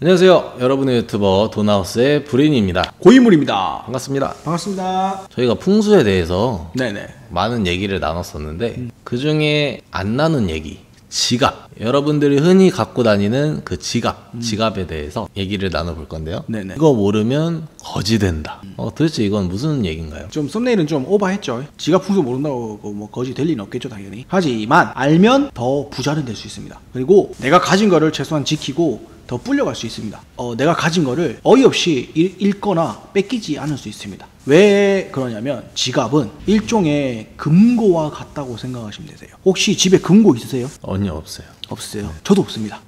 안녕하세요. 여러분의 유튜버 돈하우스의 브린입니다. 고인물입니다. 반갑습니다. 반갑습니다. 저희가 풍수에 대해서 네네. 많은 얘기를 나눴었는데 그 중에 안 나눈 얘기, 지갑. 여러분들이 흔히 갖고 다니는 그 지갑에 대해서 얘기를 나눠볼 건데요. 네네. 이거 모르면 거지 된다. 도대체 이건 무슨 얘기인가요? 좀 썸네일은 좀 오버했죠. 지갑 풍수 모른다고 뭐 거지 될 리는 없겠죠, 당연히. 하지만 알면 더 부자는 될 수 있습니다. 그리고 내가 가진 거를 최소한 지키고 더 불려갈 수 있습니다. 내가 가진 거를 어이없이 잃거나 뺏기지 않을 수 있습니다. 왜 그러냐면 지갑은 일종의 금고와 같다고 생각하시면 되세요. 혹시 집에 금고 있으세요? 언니 없어요. 없어요. 저도 없습니다.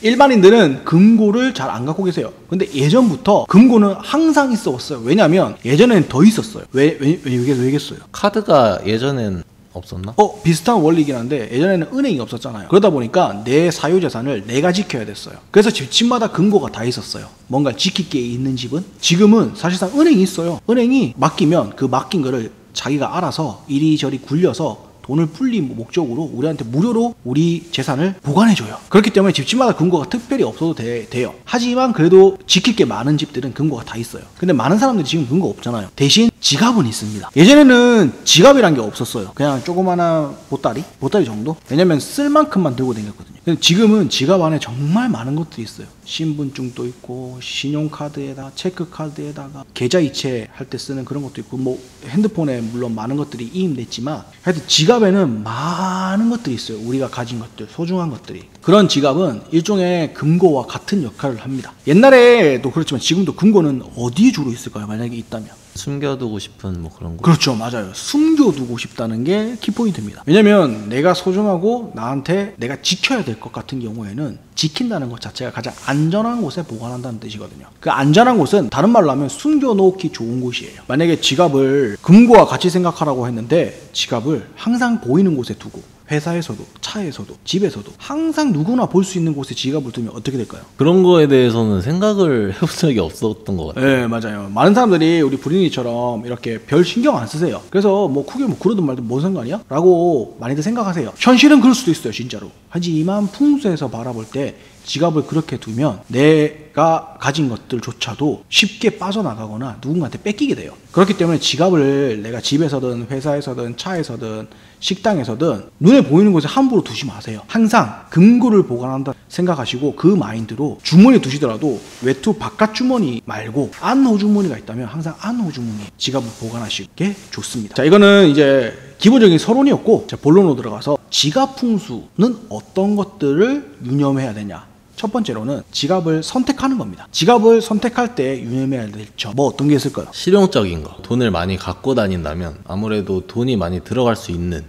일반인들은 금고를 잘 안 갖고 계세요. 근데 예전부터 금고는 항상 있었어요. 왜냐면 예전에는 더 있었어요. 왜겠어요? 카드가 예전엔 없었나? 비슷한 원리이긴 한데 예전에는 은행이 없었잖아요. 그러다 보니까 내 사유재산을 내가 지켜야 됐어요. 그래서 집마다 금고가 다 있었어요. 뭔가 지킬 게 있는 집은. 지금은 사실상 은행이 있어요. 은행이 맡기면 그 맡긴 거를 자기가 알아서 이리저리 굴려서 돈을 불린 목적으로 우리한테 무료로 우리 재산을 보관해줘요. 그렇기 때문에 집집마다 금고가 특별히 없어도 돼요. 하지만 그래도 지킬 게 많은 집들은 금고가 다 있어요. 근데 많은 사람들이 지금 금고 없잖아요. 대신 지갑은 있습니다. 예전에는 지갑이란 게 없었어요. 그냥 조그마한 보따리 정도? 왜냐면 쓸 만큼만 들고 다녔거든요. 근데 지금은 지갑 안에 정말 많은 것들이 있어요. 신분증도 있고 신용카드에다가 체크카드에다가 계좌이체 할 때 쓰는 그런 것도 있고 뭐 핸드폰에 물론 많은 것들이 이입됐지만 하여튼 지갑에는 많은 것들이 있어요. 우리가 가진 것들, 소중한 것들이. 그런 지갑은 일종의 금고와 같은 역할을 합니다. 옛날에도 그렇지만 지금도 금고는 어디에 주로 있을까요? 만약에 있다면. 숨겨두고 싶은 뭐 그런 거. 그렇죠. 맞아요. 숨겨두고 싶다는 게 키포인트입니다. 왜냐면 내가 소중하고 나한테 내가 지켜야 될 것 같은 경우에는 지킨다는 것 자체가 가장 안전한 곳에 보관한다는 뜻이거든요. 그 안전한 곳은 다른 말로 하면 숨겨놓기 좋은 곳이에요. 만약에 지갑을 금고와 같이 생각하라고 했는데 지갑을 항상 보이는 곳에 두고 회사에서도 차에서도 집에서도 항상 누구나 볼 수 있는 곳에 지갑을 두면 어떻게 될까요? 그런 거에 대해서는 생각을 해본 적이 없었던 것 같아요. 네, 맞아요. 많은 사람들이 우리 브린이처럼 이렇게 별 신경 안 쓰세요. 그래서 뭐 크게 뭐 그러든 말든 뭔 상관이야? 라고 많이들 생각하세요. 현실은 그럴 수도 있어요, 진짜로. 하지만 풍수에서 바라볼 때 지갑을 그렇게 두면 내가 가진 것들조차도 쉽게 빠져나가거나 누군가한테 뺏기게 돼요. 그렇기 때문에 지갑을 내가 집에서든 회사에서든 차에서든 식당에서든 눈에 보이는 곳에 함부로 두지 마세요. 항상 금고를 보관한다 생각하시고 그 마인드로 주머니에 두시더라도 외투 바깥 주머니 말고 안호 주머니가 있다면 항상 안호 주머니에 지갑을 보관하시게 좋습니다. 자, 이거는 이제 기본적인 서론이었고, 자, 본론으로 들어가서 지갑 풍수는 어떤 것들을 유념해야 되냐. 첫 번째로는 지갑을 선택하는 겁니다. 지갑을 선택할 때 유념해야 될 점 뭐 어떤 게 있을까요? 실용적인 거. 돈을 많이 갖고 다닌다면 아무래도 돈이 많이 들어갈 수 있는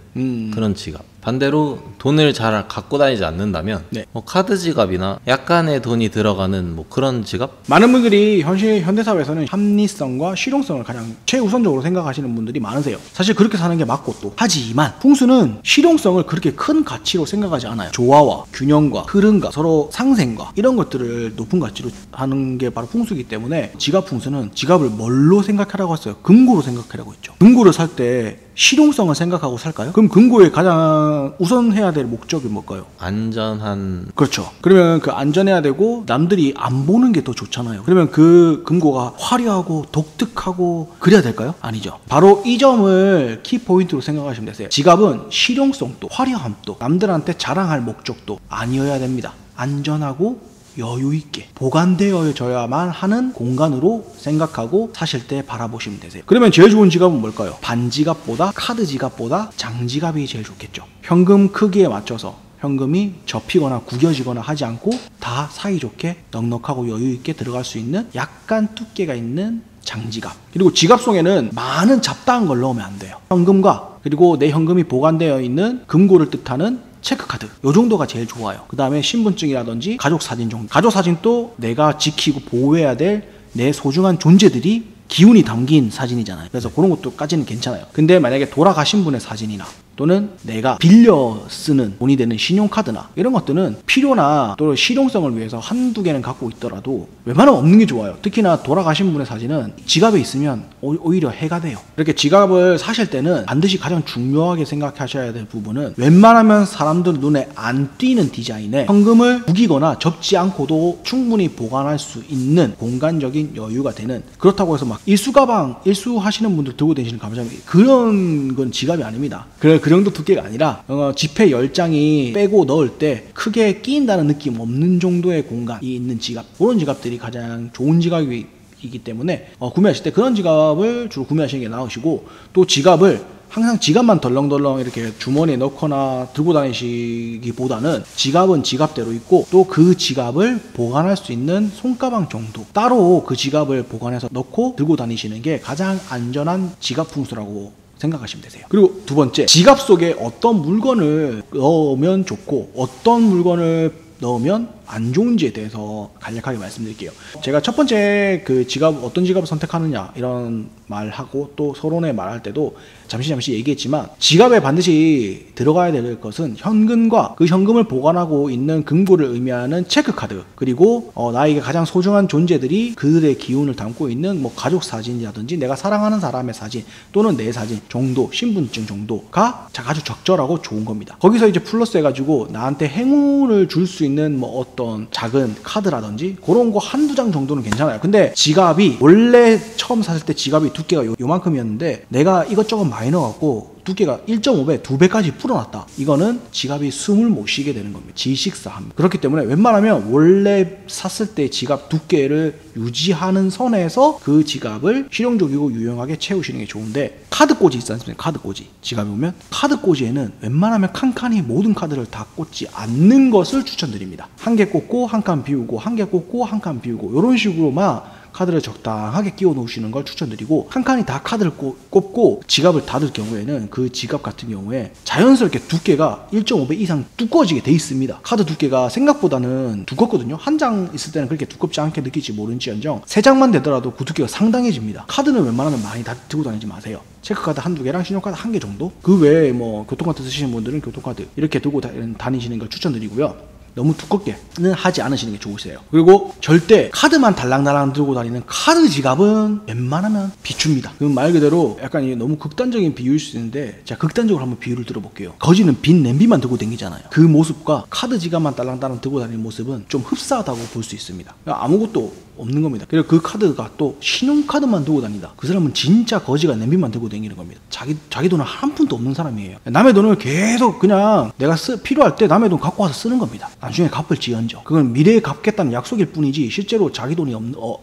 그런 지갑. 반대로 돈을 잘 갖고 다니지 않는다면 네. 뭐 카드 지갑이나 약간의 돈이 들어가는 뭐 그런 지갑? 많은 분들이 현대사회에서는 합리성과 실용성을 가장 최우선적으로 생각하시는 분들이 많으세요. 사실 그렇게 사는 게 맞고 또 하지만 풍수는 실용성을 그렇게 큰 가치로 생각하지 않아요. 조화와 균형과 흐름과 서로 상생과 이런 것들을 높은 가치로 하는 게 바로 풍수이기 때문에 지갑 풍수는 지갑을 뭘로 생각하라고 했어요? 금고로 생각하라고 했죠. 금고를 살 때 실용성을 생각하고 살까요? 그럼 금고의 가장 우선해야 될 목적이 뭘까요? 안전한. 그렇죠. 그러면 그 안전해야 되고 남들이 안 보는 게 더 좋잖아요. 그러면 그 금고가 화려하고 독특하고 그래야 될까요? 아니죠. 바로 이 점을 키포인트로 생각하시면 되세요. 지갑은 실용성도 화려함도 남들한테 자랑할 목적도 아니어야 됩니다. 안전하고 여유있게 보관되어져야만 하는 공간으로 생각하고 사실 때 바라보시면 되세요. 그러면 제일 좋은 지갑은 뭘까요? 반지갑보다 카드 지갑보다 장지갑이 제일 좋겠죠. 현금 크기에 맞춰서 현금이 접히거나 구겨지거나 하지 않고 다 사이좋게 넉넉하고 여유있게 들어갈 수 있는 약간 두께가 있는 장지갑. 그리고 지갑 속에는 많은 잡다한 걸 넣으면 안 돼요. 현금과 그리고 내 현금이 보관되어 있는 금고를 뜻하는 체크카드 요 정도가 제일 좋아요. 그 다음에 신분증이라든지 가족사진 정도. 가족사진도 내가 지키고 보호해야 될 내 소중한 존재들이 기운이 담긴 사진이잖아요. 그래서 그런 것도까지는 괜찮아요. 근데 만약에 돌아가신 분의 사진이나 또는 내가 빌려 쓰는 돈이 되는 신용카드나 이런 것들은 필요나 또 실용성을 위해서 한두 개는 갖고 있더라도 웬만하면 없는 게 좋아요. 특히나 돌아가신 분의 사진은 지갑에 있으면 오히려 해가 돼요. 이렇게 지갑을 사실 때는 반드시 가장 중요하게 생각하셔야 될 부분은 웬만하면 사람들 눈에 안 띄는 디자인에 현금을 구기거나 접지 않고도 충분히 보관할 수 있는 공간적인 여유가 되는, 그렇다고 해서 막 일수가방 일수하시는 분들 들고 다니시는 가방이 그런 건 지갑이 아닙니다. 그 정도 두께가 아니라 지폐 10장이 빼고 넣을 때 크게 끼인다는 느낌 없는 정도의 공간이 있는 지갑, 그런 지갑들이 가장 좋은 지갑이기 때문에 구매하실 때 그런 지갑을 주로 구매하시는 게 나으시고, 또 지갑을 항상 지갑만 덜렁덜렁 이렇게 주머니에 넣거나 들고 다니시기보다는 지갑은 지갑대로 있고 또 그 지갑을 보관할 수 있는 손가방 정도 따로 그 지갑을 보관해서 넣고 들고 다니시는 게 가장 안전한 지갑 풍수라고 생각하시면 되세요. 그리고 두 번째, 지갑 속에 어떤 물건을 넣으면 좋고 어떤 물건을 넣으면 안 좋은지에 대해서 간략하게 말씀드릴게요. 제가 첫 번째 그 지갑, 어떤 지갑을 선택하느냐 이런 말하고 또 서론에 말할 때도 잠시 얘기했지만, 지갑에 반드시 들어가야 될 것은 현금과 그 현금을 보관하고 있는 금고를 의미하는 체크카드, 그리고 나에게 가장 소중한 존재들이 그들의 기운을 담고 있는 뭐 가족 사진이라든지 내가 사랑하는 사람의 사진 또는 내 사진 정도, 신분증 정도가 아주 적절하고 좋은 겁니다. 거기서 이제 플러스 해가지고 나한테 행운을 줄 수 있는 뭐 어떤 작은 카드라든지 그런 거 한두 장 정도는 괜찮아요. 근데 지갑이 원래 처음 샀을 때 지갑이 두께가 요만큼이었는데 내가 이것저것 많이 넣어갖고 두께가 1.5배, 2배까지 불어났다. 이거는 지갑이 숨을 못 쉬게 되는 겁니다. G6합니다. 그렇기 때문에 웬만하면 원래 샀을 때 지갑 두께를 유지하는 선에서 그 지갑을 실용적이고 유용하게 채우시는 게 좋은데, 카드 꽂이 있지 않습니까? 카드 꽂이. 지갑에 보면 카드 꽂이에는 웬만하면 칸칸이 모든 카드를 다 꽂지 않는 것을 추천드립니다. 한 개 꽂고 한 칸 비우고, 한 개 꽂고 한 칸 비우고, 이런 식으로만 카드를 적당하게 끼워 놓으시는 걸 추천드리고, 한 칸이 다 카드를 꼽고 지갑을 닫을 경우에는 그 지갑 같은 경우에 자연스럽게 두께가 1.5배 이상 두꺼워지게 돼 있습니다. 카드 두께가 생각보다는 두껍거든요. 한 장 있을 때는 그렇게 두껍지 않게 느끼지 모른지언정 3장만 되더라도 그 두께가 상당해집니다. 카드는 웬만하면 많이 다 들고 다니지 마세요. 체크카드 한두 개랑 신용카드 1개 정도? 그 외에 뭐 교통카드 쓰시는 분들은 교통카드 이렇게 들고 다니시는 걸 추천드리고요. 너무 두껍게는 하지 않으시는 게 좋으세요. 그리고 절대 카드만 달랑달랑 들고 다니는 카드 지갑은 웬만하면 비춥니다. 그럼 말 그대로 약간 너무 극단적인 비유일 수 있는데, 제가 극단적으로 한번 비유를 들어볼게요. 거지는 빈 냄비만 들고 다니잖아요. 그 모습과 카드 지갑만 달랑달랑 들고 다니는 모습은 좀 흡사하다고 볼 수 있습니다. 아무것도 없는 겁니다. 그리고 그 카드가 또 신용카드만 들고 다니다. 그 사람은 진짜 거지가 냄비만 들고 다니는 겁니다. 자기 돈은 한 푼도 없는 사람이에요. 남의 돈을 계속 그냥 내가 필요할 때 남의 돈 갖고 와서 쓰는 겁니다. 나중에 갚을지언정. 그건 미래에 갚겠다는 약속일 뿐이지 실제로 자기 돈이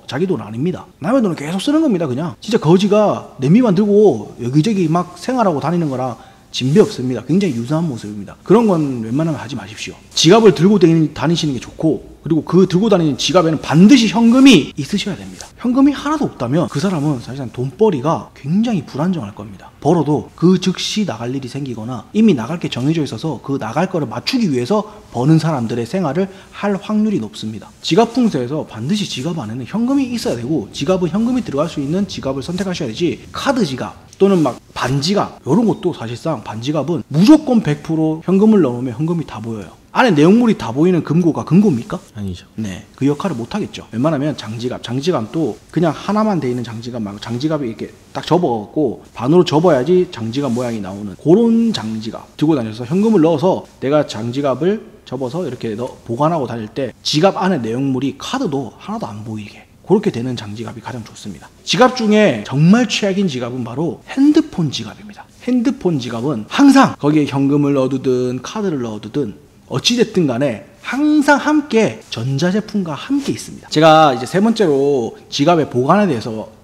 자기 돈 아닙니다. 남의 돈을 계속 쓰는 겁니다. 그냥 진짜 거지가 냄비만 들고 여기저기 막 생활하고 다니는 거랑 진배 없습니다. 굉장히 유사한 모습입니다. 그런 건 웬만하면 하지 마십시오. 지갑을 들고 다니시는 게 좋고, 그리고 그 들고 다니는 지갑에는 반드시 현금이 있으셔야 됩니다. 현금이 하나도 없다면 그 사람은 사실상 돈벌이가 굉장히 불안정할 겁니다. 벌어도 그 즉시 나갈 일이 생기거나 이미 나갈 게 정해져 있어서 그 나갈 거를 맞추기 위해서 버는 사람들의 생활을 할 확률이 높습니다. 지갑 풍수에서 반드시 지갑 안에는 현금이 있어야 되고, 지갑은 현금이 들어갈 수 있는 지갑을 선택하셔야 되지, 카드 지갑 또는 막 반지갑 이런 것도 사실상 반지갑은 무조건 100% 현금을 넣으면 현금이 다 보여요. 안에 내용물이 다 보이는 금고가 금고입니까? 아니죠. 네, 그 역할을 못 하겠죠. 웬만하면 장지갑도 그냥 하나만 돼 있는 장지갑 말고 장지갑이 이렇게 딱 접어갖고 반으로 접어야지 장지갑 모양이 나오는 그런 장지갑 들고 다녀서 현금을 넣어서 내가 장지갑을 접어서 이렇게 보관하고 다닐 때 지갑 안에 내용물이 카드도 하나도 안 보이게 그렇게 되는 장지갑이 가장 좋습니다. 지갑 중에 정말 최악인 지갑은 바로 핸드폰 지갑입니다. 핸드폰 지갑은 항상 거기에 현금을 넣어두든 카드를 넣어두든 어찌됐든 간에 항상 함께 전자제품과 함께 있습니다. 제가 이제 세 번째로 지갑의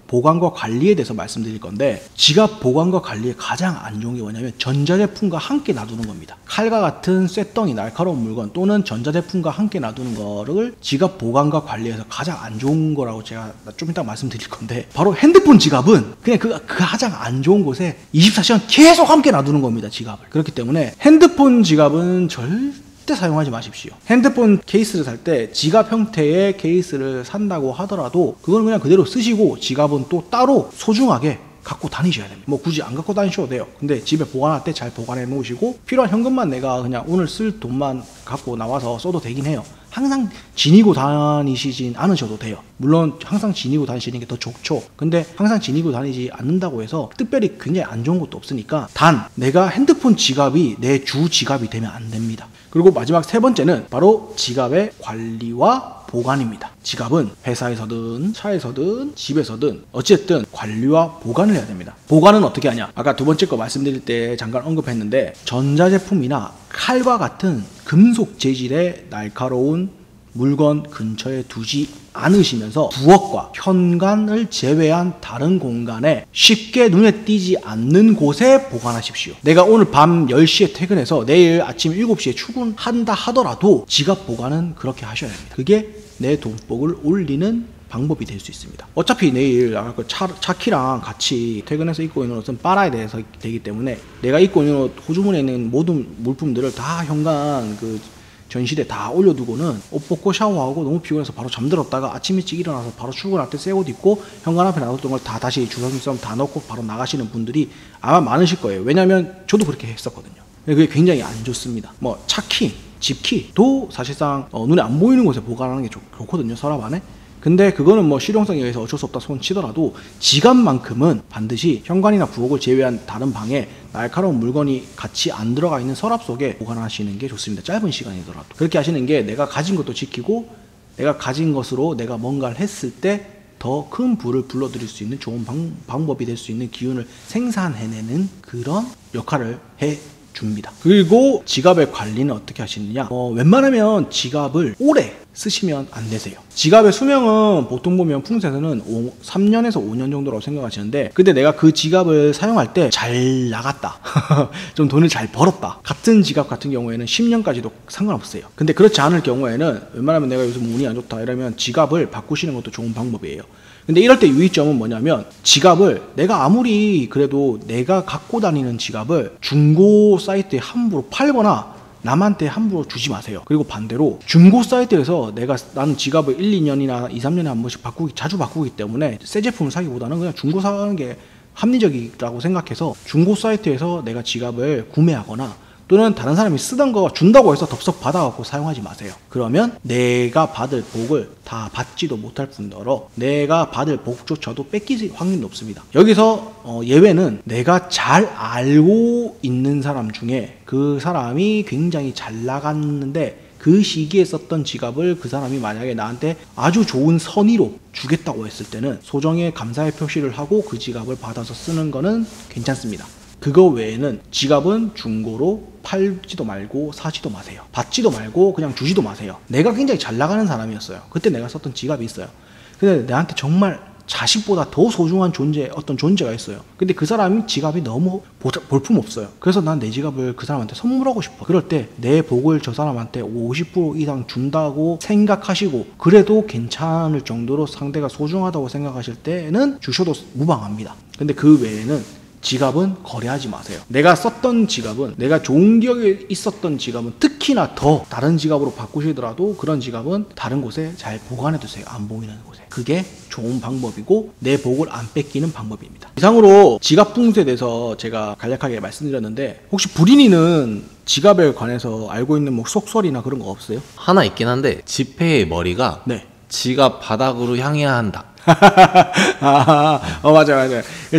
보관과 관리에 대해서 말씀드릴 건데, 지갑 보관과 관리에 가장 안 좋은 게 뭐냐면 전자제품과 함께 놔두는 겁니다. 칼과 같은 쇳덩이 날카로운 물건 또는 전자제품과 함께 놔두는 거를 지갑 보관과 관리에서 가장 안 좋은 거라고 제가 좀 이따 말씀드릴 건데, 바로 핸드폰 지갑은 그냥 그 가장 안 좋은 곳에 24시간 계속 함께 놔두는 겁니다. 지갑을. 그렇기 때문에 핸드폰 지갑은 절대 사용하지 마십시오. 핸드폰 케이스를 살 때 지갑 형태의 케이스를 산다고 하더라도 그건 그냥 그대로 쓰시고, 지갑은 또 따로 소중하게 갖고 다니셔야 됩니다. 뭐 굳이 안 갖고 다니셔도 돼요. 근데 집에 보관할 때 잘 보관해 놓으시고 필요한 현금만 내가 그냥 오늘 쓸 돈만 갖고 나와서 써도 되긴 해요. 항상 지니고 다니시진 않으셔도 돼요. 물론 항상 지니고 다니시는 게 더 좋죠. 근데 항상 지니고 다니지 않는다고 해서 특별히 굉장히 안 좋은 것도 없으니까 단 내가 핸드폰 지갑이 내 주 지갑이 되면 안 됩니다. 그리고 마지막 세 번째는 바로 지갑의 관리와 보관입니다. 지갑은 회사에서든 차에서든 집에서든 어쨌든 관리와 보관을 해야 됩니다. 보관은 어떻게 하냐? 아까 두 번째 거 말씀드릴 때 잠깐 언급했는데 전자제품이나 칼과 같은 금속 재질의 날카로운 물건 근처에 두지 않으시면서 부엌과 현관을 제외한 다른 공간에 쉽게 눈에 띄지 않는 곳에 보관하십시오. 내가 오늘 밤 10시에 퇴근해서 내일 아침 7시에 출근한다 하더라도 지갑 보관은 그렇게 하셔야 됩니다. 그게 내 돈복을 올리는 방법이 될 수 있습니다. 어차피 내일 차키랑 같이 퇴근해서 입고 있는 옷은 빨아야 되기 때문에 내가 입고 있는 옷 호주머니에 있는 모든 물품들을 다 현관 전실에 다 올려두고는 옷 벗고 샤워하고 너무 피곤해서 바로 잠들었다가 아침 일찍 일어나서 바로 출근할 때 새 옷 입고 현관 앞에 놔뒀던 걸 다 다시 주섬주섬 다 넣고 바로 나가시는 분들이 아마 많으실 거예요. 왜냐면 저도 그렇게 했었거든요. 그게 굉장히 안 좋습니다. 뭐 차키, 집키도 사실상 눈에 안 보이는 곳에 보관하는 게 좋거든요. 서랍 안에. 근데 그거는 뭐 실용성에 의해서 어쩔 수 없다 손 치더라도 지갑만큼은 반드시 현관이나 부엌을 제외한 다른 방에 날카로운 물건이 같이 안 들어가 있는 서랍 속에 보관하시는 게 좋습니다. 짧은 시간이더라도. 그렇게 하시는 게 내가 가진 것도 지키고 내가 가진 것으로 내가 뭔가를 했을 때 더 큰 부를 불러들일 수 있는 좋은 방법이 될 수 있는 기운을 생산해내는 그런 역할을 줍니다. 그리고 지갑의 관리는 어떻게 하시느냐? 웬만하면 지갑을 오래 쓰시면 안 되세요. 지갑의 수명은 보통 보면 풍수에서는 3년에서 5년 정도라고 생각하시는데 근데 내가 그 지갑을 사용할 때 잘 나갔다 좀 돈을 잘 벌었다 같은 지갑 같은 경우에는 10년까지도 상관없어요. 근데 그렇지 않을 경우에는 웬만하면 내가 요즘 운이 안 좋다 이러면 지갑을 바꾸시는 것도 좋은 방법이에요. 근데 이럴 때 유의점은 뭐냐면 지갑을 내가 아무리 그래도 내가 갖고 다니는 지갑을 중고 사이트에 함부로 팔거나 남한테 함부로 주지 마세요. 그리고 반대로 중고 사이트에서 나는 지갑을 1, 2년이나 2, 3년에 한 번씩 자주 바꾸기 때문에 새 제품을 사기보다는 그냥 중고 사는 게 합리적이라고 생각해서 중고 사이트에서 내가 지갑을 구매하거나 또는 다른 사람이 쓰던 거 준다고 해서 덥석 받아갖고 사용하지 마세요. 그러면 내가 받을 복을 다 받지도 못할 뿐더러 내가 받을 복조차도 뺏길 확률이 높습니다. 여기서 예외는 내가 잘 알고 있는 사람 중에 그 사람이 굉장히 잘 나갔는데 그 시기에 썼던 지갑을 그 사람이 만약에 나한테 아주 좋은 선의로 주겠다고 했을 때는 소정의 감사의 표시를 하고 그 지갑을 받아서 쓰는 거는 괜찮습니다. 그거 외에는 지갑은 중고로 팔지도 말고 사지도 마세요. 받지도 말고 그냥 주지도 마세요. 내가 굉장히 잘 나가는 사람이었어요. 그때 내가 썼던 지갑이 있어요. 근데 나한테 정말 자식보다 더 소중한 어떤 존재가 있어요. 근데 그 사람이 지갑이 너무 볼품없어요. 그래서 난 내 지갑을 그 사람한테 선물하고 싶어. 그럴 때 내 복을 저 사람한테 50% 이상 준다고 생각하시고 그래도 괜찮을 정도로 상대가 소중하다고 생각하실 때는 주셔도 무방합니다. 근데 그 외에는 지갑은 거래하지 마세요. 내가 썼던 지갑은 내가 좋은 기억에 있었던 지갑은 특히나 더 다른 지갑으로 바꾸시더라도 그런 지갑은 다른 곳에 잘 보관해 두세요. 안 보이는 곳에. 그게 좋은 방법이고 내 복을 안 뺏기는 방법입니다. 이상으로 지갑 풍수에 대해서 제가 간략하게 말씀드렸는데 혹시 부린이는 지갑에 관해서 알고 있는 뭐 속설이나 그런 거 없어요? 하나 있긴 한데 지폐의 머리가 네. 지갑 바닥으로 향해야 한다. 맞아.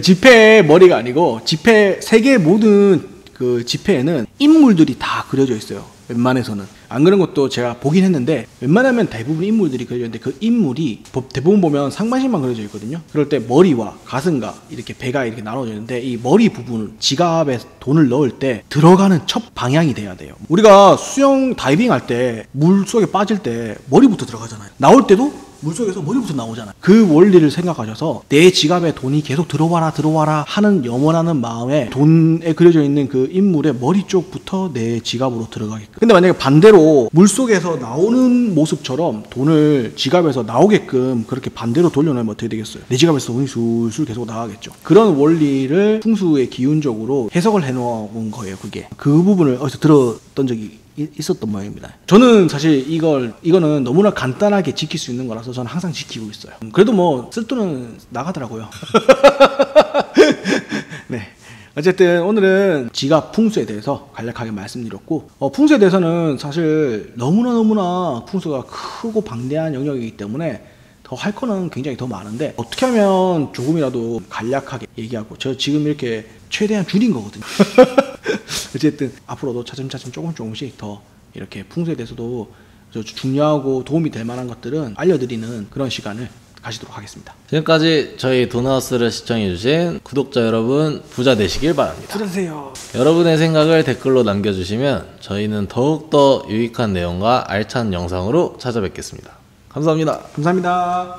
지폐의 머리가 아니고 지폐 세계 모든 그 지폐에는 인물들이 다 그려져 있어요. 웬만해서는. 안 그런 것도 제가 보긴 했는데 웬만하면 대부분 인물들이 그려져 있는데 그 인물이 대부분 보면 상반신만 그려져 있거든요. 그럴 때 머리와 가슴과 이렇게 배가 이렇게 나눠져 있는데 이 머리 부분은 지갑에 돈을 넣을 때 들어가는 첫 방향이 돼야 돼요. 우리가 수영 다이빙 할 때 물속에 빠질 때 머리부터 들어가잖아요. 나올 때도 물속에서 머리부터 나오잖아요. 그 원리를 생각하셔서 내 지갑에 돈이 계속 들어와라 하는 염원하는 마음에 돈에 그려져 있는 그 인물의 머리 쪽부터 내 지갑으로 들어가게끔. 근데 만약에 반대로 물속에서 나오는 모습처럼 돈을 지갑에서 나오게끔 그렇게 반대로 돌려놓으면 어떻게 되겠어요? 내 지갑에서 돈이 술술 계속 나가겠죠. 그런 원리를 풍수의 기운적으로 해석을 해놓은 거예요. 그게 그 부분을 어디서 들었던 적이 있었던 모양입니다. 저는 사실 이거는 너무나 간단하게 지킬 수 있는 거라서 저는 항상 지키고 있어요. 그래도 뭐 쓸 돈은 나가더라고요. 어쨌든 오늘은 지갑 풍수에 대해서 간략하게 말씀드렸고, 풍수에 대해서는 사실 너무나 풍수가 크고 방대한 영역이기 때문에 더 할 거는 굉장히 더 많은데, 어떻게 하면 조금이라도 간략하게 얘기하고, 저 지금 이렇게 최대한 줄인 거거든요. 어쨌든 앞으로도 차츰차츰 조금씩 더 이렇게 풍수에 대해서도 중요하고 도움이 될 만한 것들은 알려드리는 그런 시간을 가지도록 하겠습니다. 지금까지 저희 돈하우스를 시청해주신 구독자 여러분, 부자 되시길 바랍니다. 부자 되세요. 여러분의 생각을 댓글로 남겨주시면 저희는 더욱더 유익한 내용과 알찬 영상으로 찾아뵙겠습니다. 감사합니다. 감사합니다.